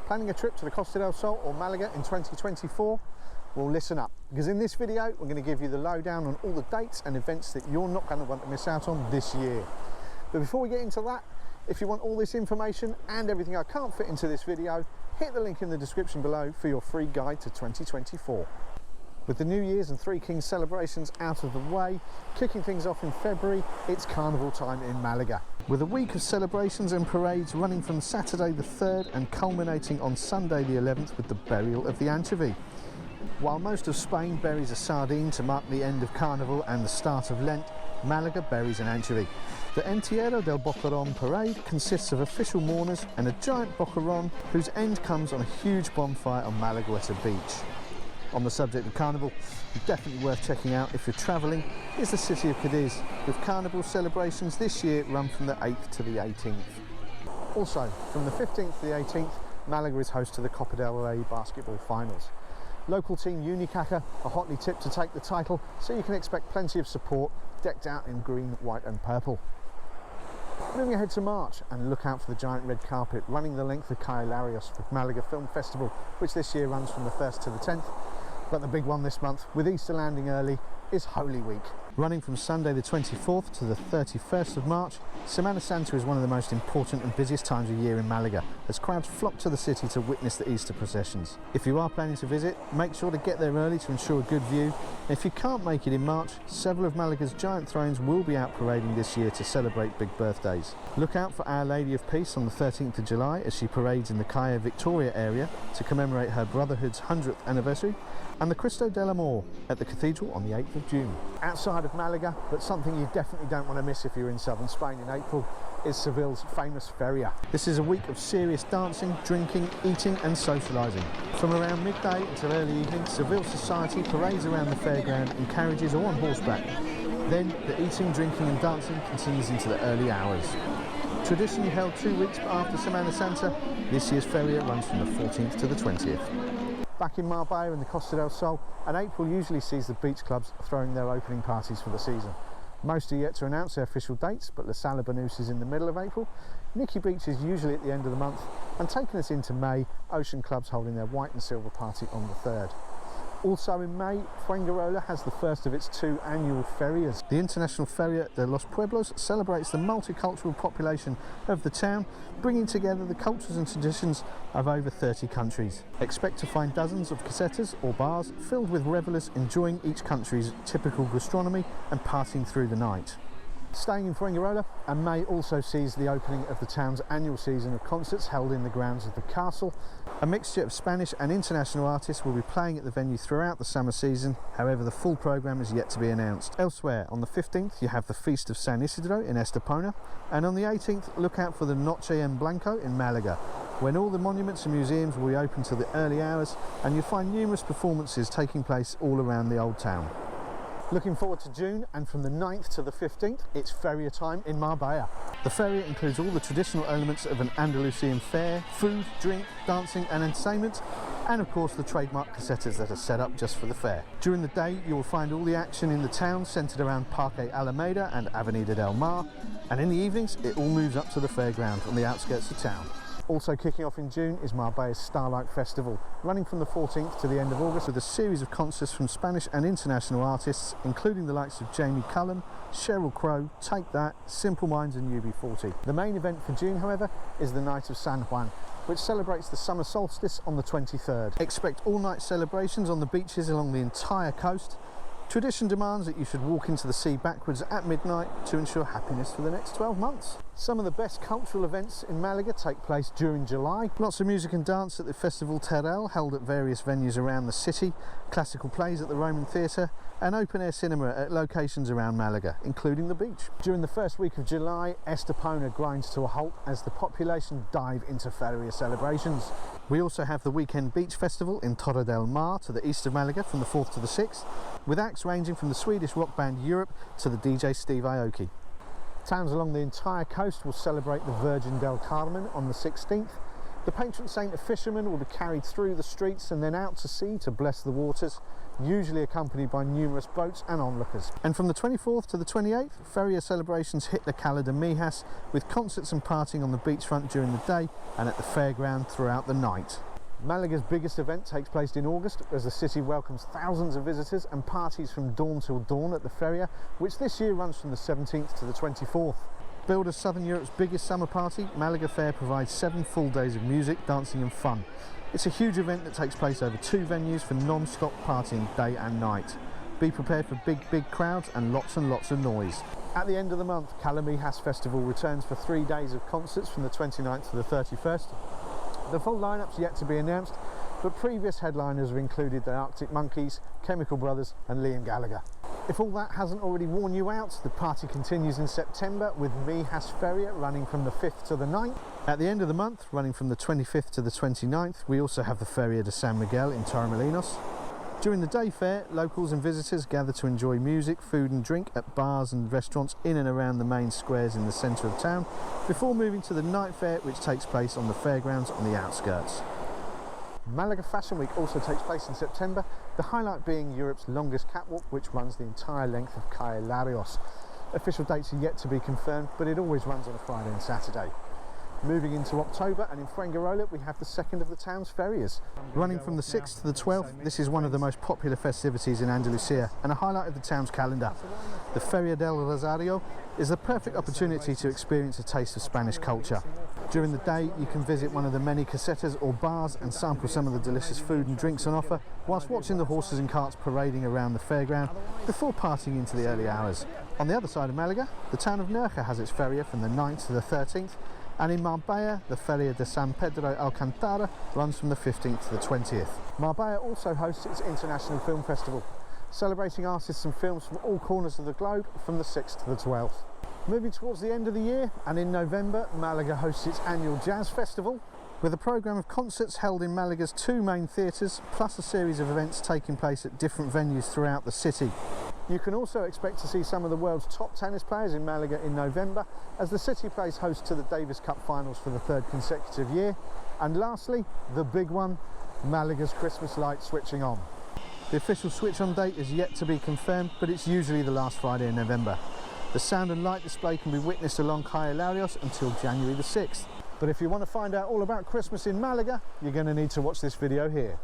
Planning a trip to the Costa del Sol or Malaga in 2024? Well, listen up, because in this video we're going to give you the lowdown on all the dates and events that you're not going to want to miss out on this year. But before we get into that, if you want all this information and everything I can't fit into this video, hit the link in the description below for your free guide to 2024. With the New Year's and Three Kings celebrations out of the way, kicking things off in February, it's carnival time in Malaga. With a week of celebrations and parades running from Saturday the 3rd and culminating on Sunday the 11th with the burial of the anchovy. While most of Spain buries a sardine to mark the end of Carnival and the start of Lent, Malaga buries an anchovy. The Entierro del Boquerón parade consists of official mourners and a giant boquerón whose end comes on a huge bonfire on Malagueta beach. On the subject of Carnival, definitely worth checking out if you're travelling is the city of Cadiz, with Carnival celebrations this year run from the 8th to the 18th. Also, from the 15th to the 18th, Malaga is host to the Copa del Rey basketball finals. Local team Unicaja are hotly tipped to take the title, so you can expect plenty of support, decked out in green, white and purple. Moving ahead to March, and look out for the giant red carpet running the length of Calle Larios with Malaga Film Festival, which this year runs from the 1st to the 10th. But the big one this month, with Easter landing early, is Holy Week. Running from Sunday the 24th to the 31st of March, Semana Santa is one of the most important and busiest times of year in Malaga, as crowds flock to the city to witness the Easter processions. If you are planning to visit, make sure to get there early to ensure a good view. If you can't make it in March, several of Malaga's giant thrones will be out parading this year to celebrate big birthdays. Look out for Our Lady of Peace on the 13th of July as she parades in the Calle Victoria area to commemorate her Brotherhood's 100th anniversary, and the Cristo del Amor at the Cathedral on the 8th of June. Outside of Malaga, but something you definitely don't want to miss if you're in southern Spain in April, is Seville's famous Feria. This is a week of serious dancing, drinking, eating and socialising. From around midday until early evening, Seville society parades around the fairground in carriages or on horseback. Then the eating, drinking and dancing continues into the early hours. Traditionally held 2 weeks after Semana Santa, this year's Feria runs from the 14th to the 20th. Back in Marbella in the Costa del Sol, and April usually sees the beach clubs throwing their opening parties for the season. Most are yet to announce their official dates, but La Sala Banús is in the middle of April, Nicky Beach is usually at the end of the month, and taking us into May, Ocean Club's holding their white and silver party on the 3rd. Also in May, Fuengirola has the first of its 2 annual ferias. The International Feria de los Pueblos celebrates the multicultural population of the town, bringing together the cultures and traditions of over 30 countries. Expect to find dozens of casetas or bars filled with revellers enjoying each country's typical gastronomy and partying through the night. Staying in Fuengirola, and May also sees the opening of the town's annual season of concerts held in the grounds of the castle. A mixture of Spanish and international artists will be playing at the venue throughout the summer season, however the full programme is yet to be announced. Elsewhere, on the 15th you have the Feast of San Isidro in Estepona, and on the 18th look out for the Noche en Blanco in Malaga, when all the monuments and museums will be open till the early hours, and you'll find numerous performances taking place all around the old town. Looking forward to June, and from the 9th to the 15th, it's Feria time in Marbella. The Feria includes all the traditional elements of an Andalusian fair, food, drink, dancing and entertainment, and of course the trademark casetas that are set up just for the fair. During the day you will find all the action in the town centred around Parque Alameda and Avenida del Mar, and in the evenings it all moves up to the fairground on the outskirts of town. Also kicking off in June is Marbella's Starlight Festival, running from the 14th to the end of August with a series of concerts from Spanish and international artists, including the likes of Jamie Cullum, Sheryl Crow, Take That, Simple Minds and UB40. The main event for June, however, is the Night of San Juan, which celebrates the summer solstice on the 23rd. Expect all-night celebrations on the beaches along the entire coast. Tradition demands that you should walk into the sea backwards at midnight to ensure happiness for the next 12 months. Some of the best cultural events in Malaga take place during July. Lots of music and dance at the Festival Terrell, held at various venues around the city, classical plays at the Roman Theatre, and open-air cinema at locations around Malaga, including the beach. During the first week of July, Estepona grinds to a halt as the population dive into Feria celebrations. We also have the Weekend Beach Festival in Torre del Mar to the east of Malaga from the 4th to the 6th, with acts ranging from the Swedish rock band Europe to the DJ Steve Aoki. Towns along the entire coast will celebrate the Virgin del Carmen on the 16th. The patron saint of fishermen will be carried through the streets and then out to sea to bless the waters, usually accompanied by numerous boats and onlookers. And from the 24th to the 28th, Feria celebrations hit the Cala de Mijas, with concerts and partying on the beachfront during the day and at the fairground throughout the night. Malaga's biggest event takes place in August, as the city welcomes thousands of visitors and parties from dawn till dawn at the Feria, which this year runs from the 17th to the 24th. Billed as Southern Europe's biggest summer party, Malaga Fair provides 7 full days of music, dancing and fun. It's a huge event that takes place over 2 venues for non-stop partying day and night. Be prepared for big crowds and lots of noise. At the end of the month, Cala Mijas Festival returns for 3 days of concerts from the 29th to the 31st. The full lineup's yet to be announced, but previous headliners have included the Arctic Monkeys, Chemical Brothers and Liam Gallagher. If all that hasn't already worn you out, the party continues in September with Mijas Feria running from the 5th to the 9th. At the end of the month, running from the 25th to the 29th, we also have the Feria de San Miguel in Torremolinos. During the day fair, locals and visitors gather to enjoy music, food and drink at bars and restaurants in and around the main squares in the centre of town, before moving to the night fair, which takes place on the fairgrounds on the outskirts. Malaga Fashion Week also takes place in September, the highlight being Europe's longest catwalk, which runs the entire length of Calle Larios. Official dates are yet to be confirmed, but it always runs on a Friday and Saturday. Moving into October, and in Fuengirola we have the second of the town's ferias. Running from the 6th to the 12th, this is one of the most popular festivities in Andalusia and a highlight of the town's calendar. The Feria del Rosario is the perfect opportunity to experience a taste of Spanish culture. During the day, you can visit one of the many casetas or bars and sample some of the delicious food and drinks on offer, whilst watching the horses and carts parading around the fairground before partying into the early hours. On the other side of Malaga, the town of Nerja has its feria from the 9th to the 13th, and in Marbella, the Feria de San Pedro Alcantara runs from the 15th to the 20th. Marbella also hosts its International Film Festival, celebrating artists and films from all corners of the globe from the 6th to the 12th. Moving towards the end of the year, and in November, Malaga hosts its annual Jazz Festival, with a programme of concerts held in Malaga's 2 main theatres, plus a series of events taking place at different venues throughout the city. You can also expect to see some of the world's top tennis players in Malaga in November, as the city plays host to the Davis Cup finals for the 3rd consecutive year. And lastly, the big one, Malaga's Christmas light switching on. The official switch on date is yet to be confirmed, but it's usually the last Friday in November. The sound and light display can be witnessed along Calle Larios until January the 6th. But if you want to find out all about Christmas in Malaga, you're going to need to watch this video here.